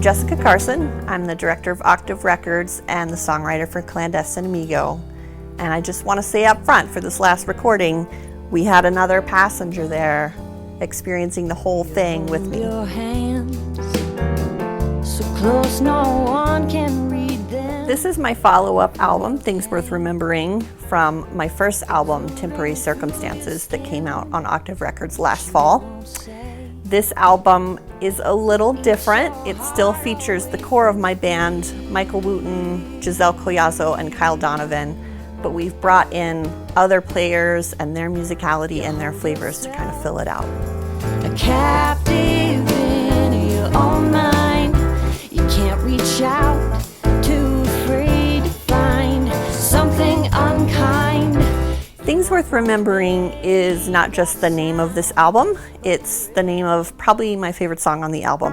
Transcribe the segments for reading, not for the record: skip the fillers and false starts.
Jessica Carson. I'm the director of Octave Records and the songwriter for Clandestine Amigo. And I just want to say up front, for this last recording, we had another passenger there experiencing the whole thing with me. Your hands, so close no one can read them. This is my follow-up album, Things Worth Remembering, from my first album, Temporary Circumstances, that came out on Octave Records last fall. This album is a little different. It still features the core of my band, Michael Wooten, Giselle Collazo, and Kyle Donovan, but we've brought in other players and their musicality and their flavors to kind of fill it out. A captive in your own mind, you can't reach out, too afraid to find something unkind. Things Worth Remembering is not just the name of this album, it's the name of probably my favorite song on the album.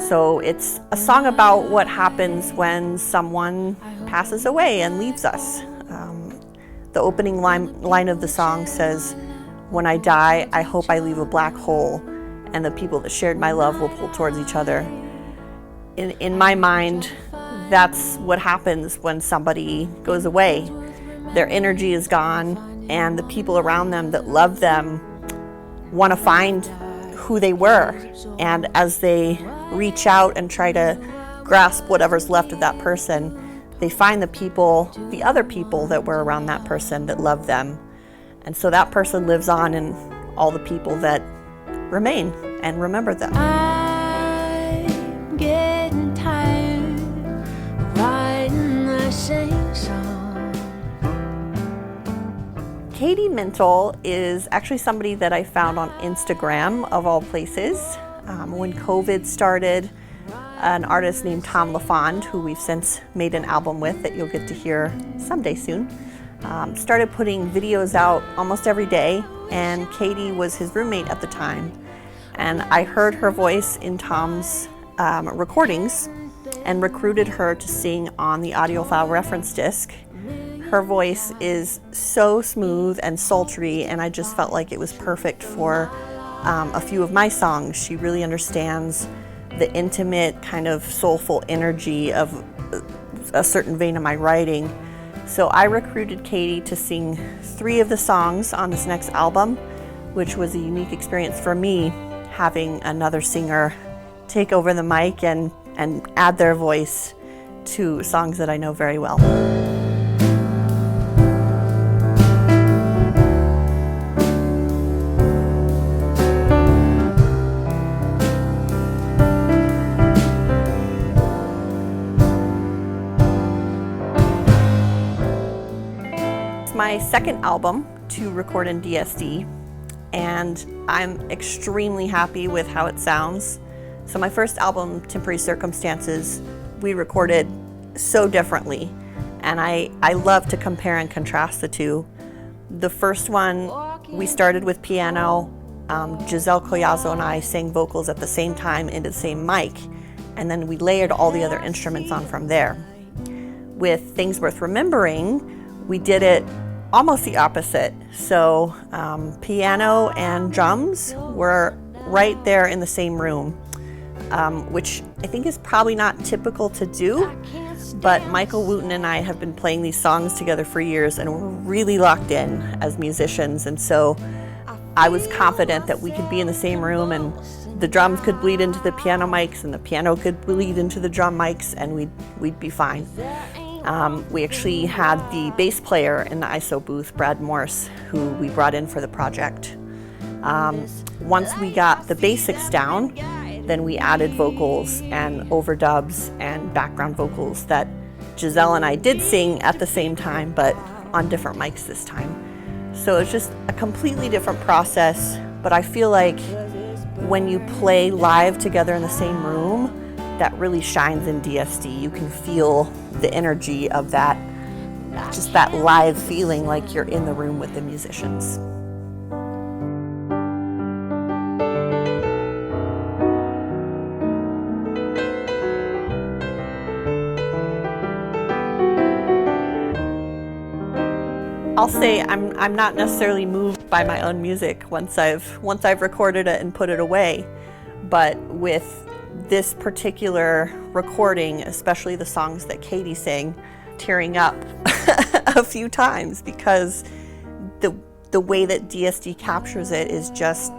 So it's a song about what happens when someone passes away and leaves us. The opening line of the song says, "When I die, I hope I leave a black hole, and the people that shared my love will pull towards each other." In my mind, that's what happens when somebody goes away. Their energy is gone, and the people around them that love them want to find who they were. And as they reach out and try to grasp whatever's left of that person, they find the other people that were around that person that love them. And so that person lives on in all the people that remain and remember them. I'm getting tired of writing the same song. Katie Mintle is actually somebody that I found on Instagram, of all places. When COVID started, an artist named Tom LaFond, who we've since made an album with that you'll get to hear someday soon, started putting videos out almost every day, and Katie was his roommate at the time. And I heard her voice in Tom's recordings and recruited her to sing on the audiophile reference disc. Her voice is so smooth and sultry, and I just felt like it was perfect for a few of my songs. She really understands the intimate, kind of soulful energy of a certain vein of my writing. So I recruited Katie to sing 3 of the songs on this next album, which was a unique experience for me, having another singer take over the mic and add their voice to songs that I know very well. My second album to record in DSD, and I'm extremely happy with how it sounds. So my first album, Temporary Circumstances, we recorded so differently, and I love to compare and contrast the two. The first one, we started with piano. Giselle Collazo and I sang vocals at the same time into the same mic, and then we layered all the other instruments on from there. With Things Worth Remembering, we did it almost the opposite. So piano and drums were right there in the same room, which I think is probably not typical to do, but Michael Wooten and I have been playing these songs together for years, and we're really locked in as musicians, and so I was confident that we could be in the same room, and the drums could bleed into the piano mics, and the piano could bleed into the drum mics, and we'd be fine. We actually had the bass player in the ISO booth, Brad Morse, who we brought in for the project. Once we got the basics down, then we added vocals and overdubs and background vocals that Giselle and I did sing at the same time, but on different mics this time. So it's just a completely different process, but I feel like when you play live together in the same room, that really shines in DSD. You can feel the energy of that, just that live feeling like you're in the room with the musicians. I'll say I'm not necessarily moved by my own music once I've recorded it and put it away, but with this particular recording, especially the songs that Katie sang, tearing up a few times because the way that DSD captures it is just,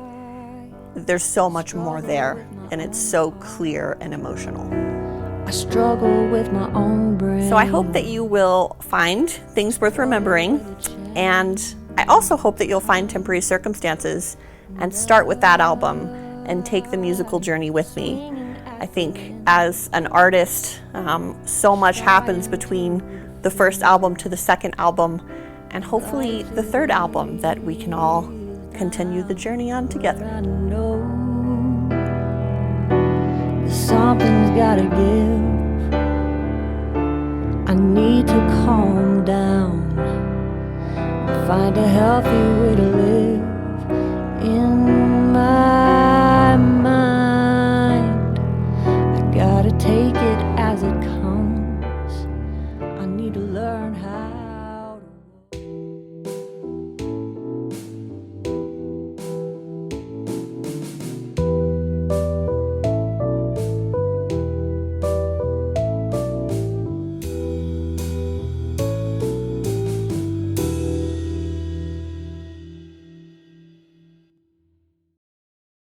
there's so much more there, and it's so clear and emotional. I struggle with my own brain. So I hope that you will find things worth remembering, and I also hope that you'll find Temporary Circumstances and start with that album and take the musical journey with me. I think as an artist, so much happens between the first album to the second album, and hopefully the third album, that we can all continue the journey on together. I know something's gotta give. I need to calm down, find a healthy way to live.